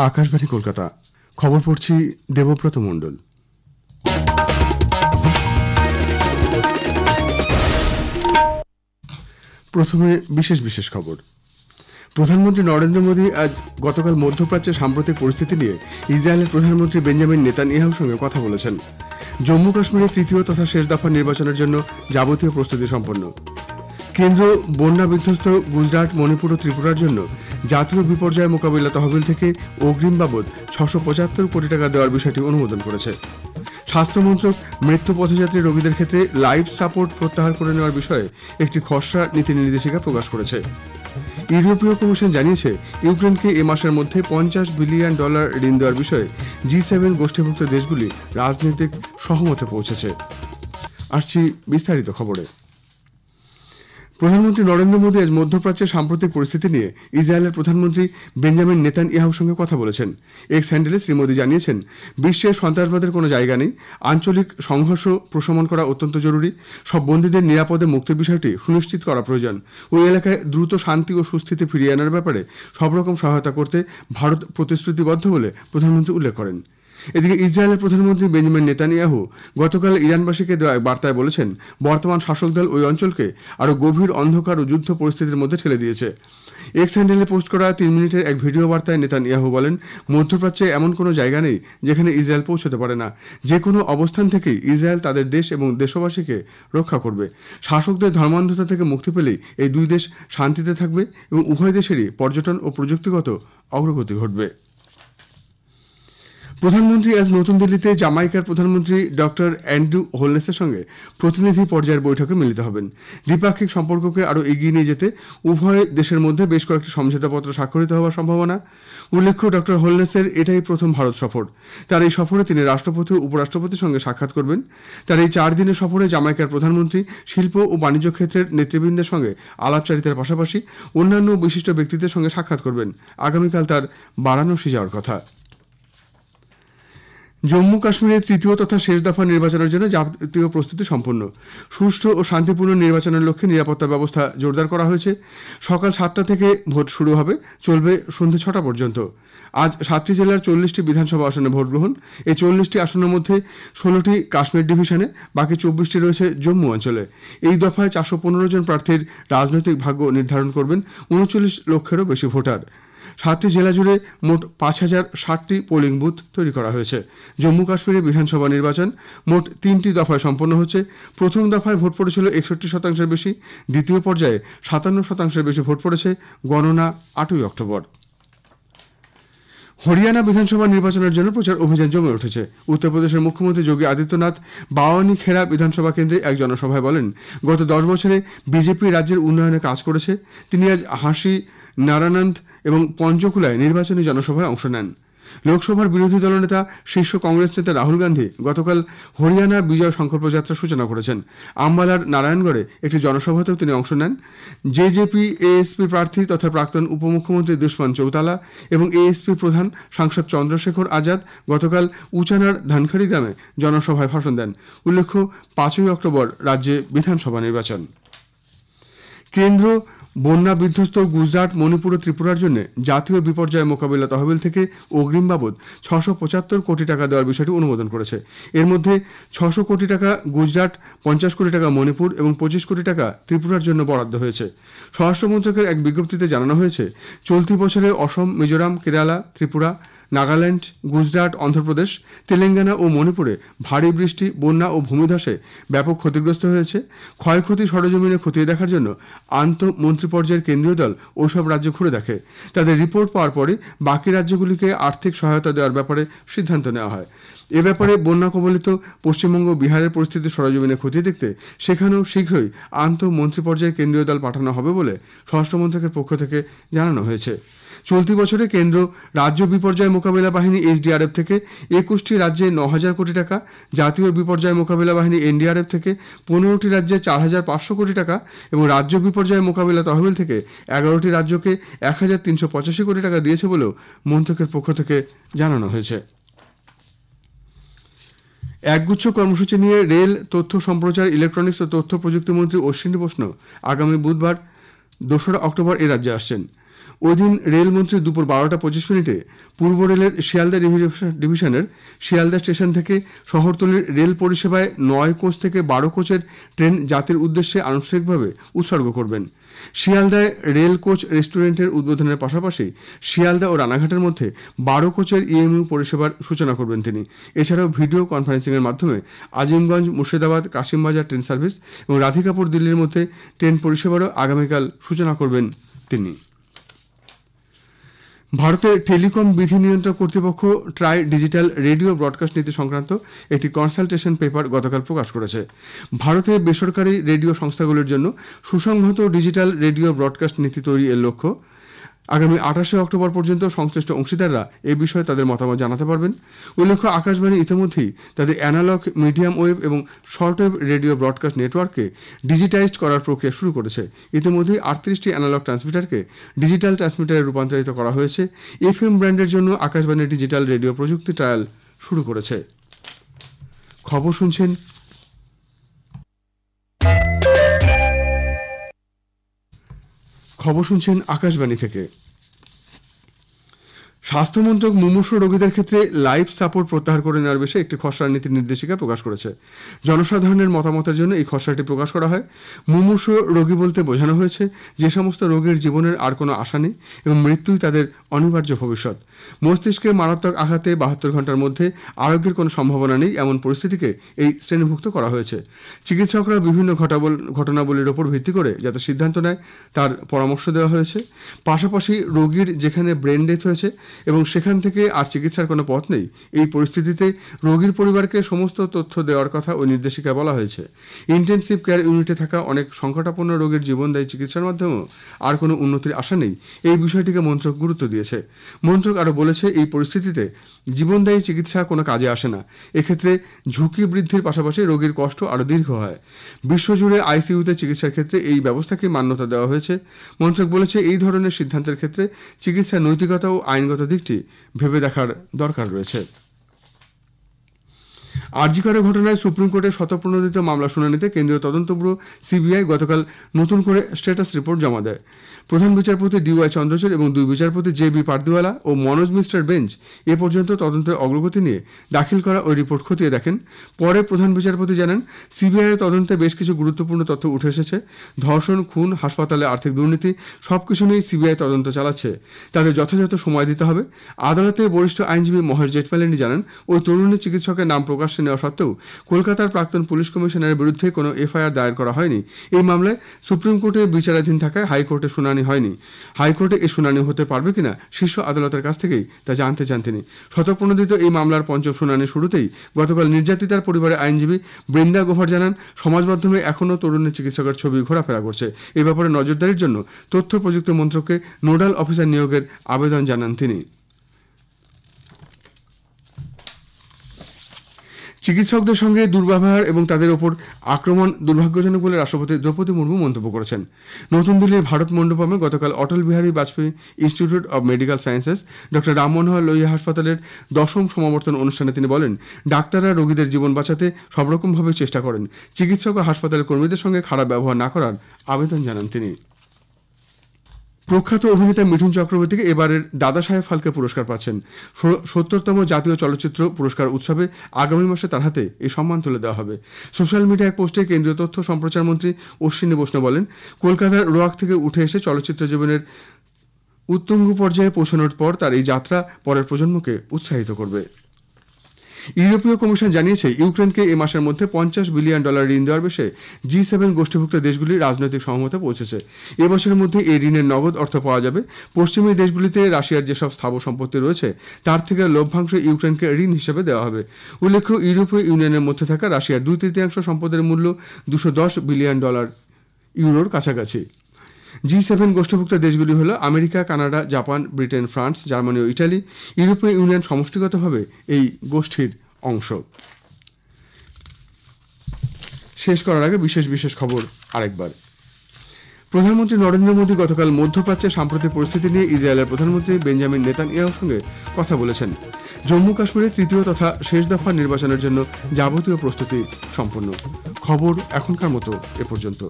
আকাশবাণী কলকাতা। খবর পড়ছি দেবব্রত মণ্ডল। প্রথমে বিশেষ খবর। প্রধানমন্ত্রী নরেন্দ্র মোদী আজ গতকাল মধ্যপ্রাচ্যের সাম্প্রতিক পরিস্থিতি নিয়ে ইসরায়েলের প্রধানমন্ত্রী বেঞ্জামিন নেতানিয়াহুর সঙ্গে কথা বলেছেন। জম্মু কাশ্মীরের তৃতীয় তথা শেষ দফা নির্বাচনের জন্য যাবতীয় প্রস্তুতি সম্পন্ন। কেন্দ্র বন্যা বিধ্বস্ত গুজরাট, মণিপুর ও ত্রিপুরার জন্য জাতীয় বিপর্যয় মোকাবিলা তহবিল থেকে অগ্রিম বাবদ 675 কোটি টাকা দেওয়ার বিষয়টি অনুমোদন করেছে। স্বাস্থ্যমন্ত্রক মৃত্যু পথযাত্রী রোগীদের ক্ষেত্রে লাইফ সাপোর্ট প্রত্যাহার করে নেওয়ার বিষয়ে একটি খসড়া নীতি নির্দেশিকা প্রকাশ করেছে। ইউরোপীয় কমিশন জানিয়েছে ইউক্রেনকে এ মাসের মধ্যে $50 বিলিয়ন ঋণ দেওয়ার বিষয়ে G7 গোষ্ঠীভুক্ত দেশগুলি রাজনৈতিক সহমতে পৌঁছেছে। আসছি বিস্তারিত খবরে। প্রধানমন্ত্রী নরেন্দ্র মোদী আজ মধ্যপ্রাচ্যের সাম্প্রতিক পরিস্থিতি নিয়ে ইসরায়েলের প্রধানমন্ত্রী বেঞ্জামিন নেতানিয়াহুর সঙ্গে কথা বলেছেন। এক্স হ্যান্ডেলে শ্রী মোদী জানিয়েছেন, বিশ্বে সন্ত্রাসবাদের কোনো জায়গা নেই, আঞ্চলিক সংঘর্ষ প্রশমন করা অত্যন্ত জরুরি, সব বন্দীদের নিরাপদে মুক্তির বিষয়টি সুনিশ্চিত করা প্রয়োজন। ওই এলাকায় দ্রুত শান্তি ও সুস্থিতি ফিরিয়ে আনার ব্যাপারে সব রকম সহায়তা করতে ভারত প্রতিশ্রুতিবদ্ধ বলে প্রধানমন্ত্রী উল্লেখ করেন। এদিকে ইসরায়েলের প্রধানমন্ত্রী বেঞ্জামিন নেতানিয়াহু গতকাল ইরানবাসীকে দেওয়া এক বার্তায় বলেছেন, বর্তমান শাসক দল ওই অঞ্চলকে আরও গভীর অন্ধকার ও যুদ্ধ পরিস্থিতির মধ্যে ঠেলে দিয়েছে। এক্স হ্যান্ডেলে পোস্ট করা 3 মিনিটের এক ভিডিও বার্তায় নেতানিয়াহু বলেন, মধ্যপ্রাচ্যে এমন কোনো জায়গা নেই যেখানে ইসরায়েল পৌঁছতে পারে না। যে কোনো অবস্থান থেকেই ইসরায়েল তাদের দেশ এবং দেশবাসীকে রক্ষা করবে। শাসকদের ধর্মান্ধতা থেকে মুক্তি পেলেই এই দুই দেশ শান্তিতে থাকবে এবং উভয় দেশেরই পর্যটন ও প্রযুক্তিগত অগ্রগতি ঘটবে। প্রধানমন্ত্রী আজ নতুন দিল্লিতে জামাইকার প্রধানমন্ত্রী ডক্টর অ্যান্ড্রু হোলনেসের সঙ্গে প্রতিনিধি পর্যায়ের বৈঠকে মিলিত হবেন। দ্বিপাক্ষিক সম্পর্ককে আরও এগিয়ে নিয়ে যেতে উভয় দেশের মধ্যে বেশ কয়েকটি সমঝোতাপত্র স্বাক্ষরিত হওয়ার সম্ভাবনা। উল্লেখ্য, ডক্টর হোলনেসের এটাই প্রথম ভারত সফর। তার এই সফরে তিনি রাষ্ট্রপতি ও উপরাষ্ট্রপতির সঙ্গে সাক্ষাৎ করবেন। তার এই 4 দিনের সফরে জামাইকার প্রধানমন্ত্রী শিল্প ও বাণিজ্য ক্ষেত্রের নেতৃবৃন্দের সঙ্গে আলাপচারিতার পাশাপাশি অন্যান্য বিশিষ্ট ব্যক্তিদের সঙ্গে সাক্ষাৎ করবেন। আগামীকাল তার বারাণসী যাওয়ার কথা। জম্মু কাশ্মীরের তৃতীয় তথা শেষ দফা নির্বাচনের জন্য যাবতীয় প্রস্তুতি সম্পন্ন। সুষ্ঠু ও শান্তিপূর্ণ নির্বাচনের লক্ষ্যে নিরাপত্তা ব্যবস্থা জোরদার করা হয়েছে। সকাল 7টা থেকে ভোট শুরু হবে, চলবে সন্ধ্যে 6টা পর্যন্ত। আজ 7টি জেলার 40টি বিধানসভা আসনে ভোট গ্রহণ। এই 40টি আসনের মধ্যে 16টি কাশ্মীর ডিভিশনে, বাকি 24টি রয়েছে জম্মু অঞ্চলে। এই দফায় 415 জন প্রার্থীর রাজনৈতিক ভাগ্য নির্ধারণ করবেন 39 লক্ষেরও বেশি ভোটার। 7টি জেলা জুড়ে মোট 5060টি পোলিং বুথ তৈরি করা হয়েছে। জম্মু কাশ্মীরে বিধানসভা নির্বাচন মোট 3টি দফায় সম্পন্ন হচ্ছে। প্রথম দফায় ভোট পড়েছিল 61% বেশি, দ্বিতীয় পর্যায়ে 57% বেশি ভোট পড়েছে। গণনা 8ই অক্টোবর। হরিয়ানা বিধানসভা নির্বাচনের জন্য প্রচার অভিযান জমে উঠেছে। উত্তরপ্রদেশের মুখ্যমন্ত্রী যোগী আদিত্যনাথ বাওয়ানি খেড়া বিধানসভা কেন্দ্রে এক জনসভায় বলেন, গত 10 বছরে বিজেপি রাজ্যের উন্নয়নে কাজ করেছে। তিনি আজ হাসি, নারানন্দ এবং পঞ্চকুলায় নির্বাচনী জনসভায় অংশ নেন। লোকসভার বিরোধী দলনেতা শীর্ষ কংগ্রেস নেতা রাহুল গান্ধী গতকাল হরিয়ানা বিজয় সংকল্প যাত্রার সূচনা করেছেন। আম্বালার নারায়ণগড়ে একটি জনসভাতেও তিনি অংশ নেন। জেজেপি এএসপি প্রার্থী তথা প্রাক্তন উপমুখ্যমন্ত্রী দুষ্মন্ত চৌতালা এবং এএসপি প্রধান সাংসদ চন্দ্রশেখর আজাদ গতকাল উচানার ধানখাড়ি গ্রামে জনসভায় ভাষণ দেন। উল্লেখ্য, 5ই অক্টোবর রাজ্যে বিধানসভা নির্বাচন। কেন্দ্র বন্যা বিধ্বস্ত গুজরাট, মণিপুর ও ত্রিপুরার জন্য জাতীয় বিপর্যয় মোকাবিলা তহবিল থেকে অগ্রিম বাবদ 675 কোটি টাকা দেওয়ার বিষয়টি অনুমোদন করেছে। এর মধ্যে 600 কোটি টাকা গুজরাট, 50 কোটি টাকা মণিপুর এবং 25 কোটি টাকা ত্রিপুরার জন্য বরাদ্দ হয়েছে। স্বরাষ্ট্র মন্ত্রকের এক বিজ্ঞপ্তিতে জানানো হয়েছে, চলতি বছরে অসম, মিজোরাম, কেরালা, ত্রিপুরা, নাগাল্যান্ড, গুজরাট, অন্ধ্রপ্রদেশ, তেলেঙ্গানা ও মণিপুরে ভারী বৃষ্টি, বন্যা ও ভূমিধসে ব্যাপক ক্ষতিগ্রস্ত হয়েছে। ক্ষয়ক্ষতি সরেজমিনে খতিয়ে দেখার জন্য আন্তঃমন্ত্রী পর্যায়ের কেন্দ্রীয় দল ওইসব রাজ্য ঘুরে দেখে। তাদের রিপোর্ট পাওয়ার পরে বাকি রাজ্যগুলিকে আর্থিক সহায়তা দেওয়ার ব্যাপারে সিদ্ধান্ত নেওয়া হয়। এ ব্যাপারে বন্যা কবলিত পশ্চিমবঙ্গ, বিহারের পরিস্থিতি সরেজমিনে খতিয়ে দেখতে সেখানেও শীঘ্রই আন্তঃমন্ত্রী পর্যায়ের কেন্দ্রীয় দল পাঠানো হবে বলে স্বরাষ্ট্র মন্ত্রকের পক্ষ থেকে জানানো হয়েছে। চলতি বছরে কেন্দ্র রাজ্য বিপর্যয় মোকাবিলা বাহিনী SDRF থেকে 21টি রাজ্যে 9000 কোটি টাকা, জাতীয় বিপর্যয় মোকাবিলা বাহিনী NDRF থেকে 15টি রাজ্যে 4500 কোটি টাকা এবং রাজ্য বিপর্যয় মোকাবিলা তহবিল থেকে 11টি রাজ্যকে 1385 কোটি টাকা দিয়েছে বলেও মন্ত্রকের পক্ষ থেকে জানানো হয়েছে। একগুচ্ছ কর্মসূচি নিয়ে রেল, তথ্য সম্প্রচার, ইলেকট্রনিক্স ও তথ্য প্রযুক্তি মন্ত্রী অশ্বিনী বৈষ্ণব আগামী বুধবার 2রা অক্টোবর এ রাজ্যে আসছেন। ওই দিন রেলমন্ত্রী দুপুর 12:25 পূর্ব রেলের শিয়ালদা ডিভিশনের শিয়ালদা স্টেশন থেকে শহরতলির রেল পরিষেবায় 9 কোচ থেকে 12 কোচের ট্রেন জাতির উদ্দেশ্যে আনুষ্ঠানিকভাবে উৎসর্গ করবেন। শিয়ালদায় রেল কোচ রেস্টুরেন্টের উদ্বোধনের পাশাপাশি শিয়ালদা ও রানাঘাটের মধ্যে 12 কোচের ইএমইউ পরিষেবার সূচনা করবেন তিনি। এছাড়াও ভিডিও কনফারেন্সিংয়ের মাধ্যমে আজিমগঞ্জ, মুর্শিদাবাদ, কাশিমবাজার ট্রেন সার্ভিস এবং রাধিকাপুর দিল্লির মধ্যে ট্রেন পরিষেবারও আগামীকাল সূচনা করবেন তিনি। ভারতের টেলিকম বিধি নিয়ন্ত্রক কর্তৃপক্ষ ট্রাই ডিজিটাল রেডিও ব্রডকাস্ট নীতি সংক্রান্ত একটি কনসালটেশন পেপার গতকাল প্রকাশ করেছে। ভারতে বেসরকারি রেডিও সংস্থাগুলির জন্য সুসংহত ডিজিটাল রেডিও ব্রডকাস্ট নীতি তৈরি এর লক্ষ্য। আগামী 28শে অক্টোবর পর্যন্ত সংশ্লিষ্ট অংশীদাররা এ বিষয়ে তাদের মতামত জানাতে পারবেন। উল্লেখ্য, আকাশবাণী ইতিমধ্যেই তাদের অ্যানালগ, মিডিয়াম ওয়েভ এবং শর্ট ওয়েভ রেডিও ব্রডকাস্ট নেটওয়ার্ককে ডিজিটাইজড করার প্রক্রিয়া শুরু করেছে। ইতিমধ্যেই 38টি অ্যানালগ ট্রান্সমিটারকে ডিজিটাল ট্রান্সমিটারে রূপান্তরিত করা হয়েছে। এফএম ব্র্যান্ডের জন্য আকাশবাণী ডিজিটাল রেডিও প্রযুক্তি ট্রায়াল শুরু করেছে। খবর শুনছেন আকাশবাণী থেকে। স্বাস্থ্যমন্ত্রক মুমূর্ষু রোগীদের ক্ষেত্রে লাইফ সাপোর্ট প্রত্যাহার করে নেওয়ার বিষয়ে একটি খসড়া নীতি নির্দেশিকা প্রকাশ করেছে। জনসাধারণের মতামতের জন্য এই খসড়াটি প্রকাশ করা হয়। মুমূর্ষু রোগী বলতে বোঝানো হয়েছে যে সমস্ত রোগীর জীবনের আর কোনো আশা নেই এবং মৃত্যুই তাদের অনিবার্য ভবিষ্যৎ। মস্তিষ্কে মারাত্মক আঘাতে 72 ঘন্টার মধ্যে আরোগ্যের কোনো সম্ভাবনা নেই এমন পরিস্থিতিকে এই শ্রেণীভুক্ত করা হয়েছে। চিকিৎসকরা বিভিন্ন ঘটনাবলীর ওপর ভিত্তি করে যাতে সিদ্ধান্ত নেয় তার পরামর্শ দেওয়া হয়েছে। পাশাপাশি রোগীর যেখানে ব্রেন ডেথ হয়েছে এবং সেখান থেকে আর চিকিৎসার কোনো পথ নেই, এই পরিস্থিতিতে রোগীর পরিবারকে সমস্ত তথ্য দেওয়ার কথা ওই নির্দেশিকায় বলা হয়েছে। ইন্টেনসিভ কেয়ার ইউনিটে থাকা অনেক সংকটাপন্ন রোগীর জীবনদায়ী চিকিৎসার মাধ্যমেও আর কোনো উন্নতির আশা নেই, এই বিষয়টিকে মন্ত্রক গুরুত্ব দিয়েছে। মন্ত্রক আরও বলেছে, এই পরিস্থিতিতে জীবনদায়ী চিকিৎসা কোনো কাজে আসে না। এক্ষেত্রে ঝুঁকি বৃদ্ধির পাশাপাশি রোগীর কষ্ট আরও দীর্ঘ হয়। বিশ্বজুড়ে আইসিইউতে চিকিৎসার ক্ষেত্রে এই ব্যবস্থাকে মান্যতা দেওয়া হয়েছে। মন্ত্রক বলেছে, এই ধরনের সিদ্ধান্তের ক্ষেত্রে চিকিৎসার নৈতিকতা ও আইনগত দিকটি ভেবে দেখার দরকার রয়েছে। আরজি করের ঘটনায় সুপ্রিম কোর্টে স্বতঃপ্রণোদিত মামলা শুনানিতে কেন্দ্রীয় তদন্ত ব্যুরো সিবিআই গতকাল নতুন করে স্ট্যাটাস রিপোর্ট জমা দেয়। প্রধান বিচারপতি ডিওয়াই চন্দ্রচূড় এবং দুই বিচারপতি জে.বি. পারদিওয়ালা ও মনোজ মিশ্রের বেঞ্চ এ পর্যন্ত তদন্তের অগ্রগতি নিয়ে দাখিল করা ওই রিপোর্ট খতিয়ে দেখেন। পরে প্রধান বিচারপতি জানান, সিবিআইয়ের তদন্তে বেশ কিছু গুরুত্বপূর্ণ তথ্য উঠে এসেছে। ধর্ষণ, খুন, হাসপাতালে আর্থিক দুর্নীতি সবকিছু নিয়েই সিবিআই তদন্ত চালাচ্ছে। তাদের যথাযথ সময় দিতে হবে। আদালতে বরিষ্ঠ আইনজীবী মহেশ জেঠমালানি জানান, ওই তরুণী চিকিৎসকের নাম প্রকাশ্যে নেওয়া সত্ত্বেও কলকাতার প্রাক্তন পুলিশ কমিশনারের বিরুদ্ধে কোনো এফআইআর দায়ের করা হয়নি। এই মামলায় সুপ্রিম কোর্টে বিচারাধীন থাকায় হাইকোর্টে শুনানি হয়নি। হাইকোর্টে এই শুনানি হতে পারবে কিনা শীর্ষ আদালতের কাছ থেকেই তা জানতে চান তিনি। স্বতঃপ্রণোদিত এই মামলার পঞ্চম শুনানি শুরুতেই গতকাল নির্যাতিতার পরিবারের আইনজীবী বৃন্দা গোভার জানান, সমাজ মাধ্যমে এখনও তরুণী চিকিৎসকের ছবি ঘোরাফেরা করছে। এই ব্যাপারে নজরদারির জন্য তথ্য প্রযুক্তি মন্ত্রককে নোডাল অফিসার নিয়োগের আবেদন জানান তিনি। চিকিৎসকদের সঙ্গে দুর্ব্যবহার এবং তাদের ওপর আক্রমণ দুর্ভাগ্যজনক বলে রাষ্ট্রপতি দ্রৌপদী মুর্মু মন্তব্য করেছেন। নতুন দিল্লির ভারত মণ্ডপমে গতকাল Atal Bihari Vajpayee institute of medical sciences doctor Ram Manohar Lohia হাসপাতালের 10ম সমাবর্তন অনুষ্ঠানে তিনি বলেন, ডাক্তাররা রোগীদের জীবন বাঁচাতে সবরকমভাবে চেষ্টা করেন। চিকিৎসক ও হাসপাতালের কর্মীদের সঙ্গে খারাপ ব্যবহার না করার আবেদন জানান তিনি। প্রখ্যাত অভিনেতা মিঠুন চক্রবর্তীকে এবারের দাদা সাহেব ফালকে পুরস্কার পাচ্ছেন। 70তম জাতীয় চলচ্চিত্র পুরস্কার উৎসবে আগামী মাসে তার হাতে এই সম্মান তুলে দেওয়া হবে। সোশ্যাল মিডিয়ায় পোস্টে কেন্দ্রীয় তথ্য সম্প্রচার মন্ত্রী অশ্বিনী বৈষ্ণব বলেন, কলকাতার রোয়াক থেকে উঠে এসে চলচ্চিত্র জীবনের উত্তুঙ্গ পর্যায়ে পৌঁছানোর পর তার এই যাত্রা পরের প্রজন্মকে উৎসাহিত করবে। ইউরোপীয় কমিশন জানিয়েছে, ইউক্রেনকে এ মাসের মধ্যে $50 বিলিয়ন ঋণ দেওয়ার বিষয়ে G7 গোষ্ঠীভুক্ত দেশগুলি রাজনৈতিক সহমতে পৌঁছেছে। এবছরের মধ্যে এই ঋণের নগদ অর্থ পাওয়া যাবে। পশ্চিমী দেশগুলিতে রাশিয়ার যেসব স্থাবর সম্পত্তি রয়েছে তার থেকে লভ্যাংশ ইউক্রেনকে ঋণ হিসেবে দেওয়া হবে। উল্লেখ্য, ইউরোপীয় ইউনিয়নের মধ্যে থাকা রাশিয়ার 2/3 সম্পদের মূল্য $210 বিলিয়ন ইউরোর কাছাকাছি। G7 গোষ্ঠীভুক্ত দেশগুলি হল America, Canada, Japan, Britain, France, Germany ও ইটালি। ইউরোপীয় ইউনিয়ন সমষ্টিগতভাবে এই গোষ্ঠীর অংশ। শেষ করার আগে বিশেষ খবর আরেকবার। প্রধানমন্ত্রী নরেন্দ্র মোদী গতকাল মধ্যপ্রাচ্যের সাম্প্রতিক পরিস্থিতি নিয়ে ইসরায়েলের প্রধানমন্ত্রী বেঞ্জামিন নেতানিয়াহুর সঙ্গে কথা বলেছেন। জম্মু কাশ্মীরে তৃতীয় তথা শেষ দফা নির্বাচনের জন্য যাবতীয় প্রস্তুতি সম্পন্ন। খবর এখনকার মতো এ পর্যন্ত।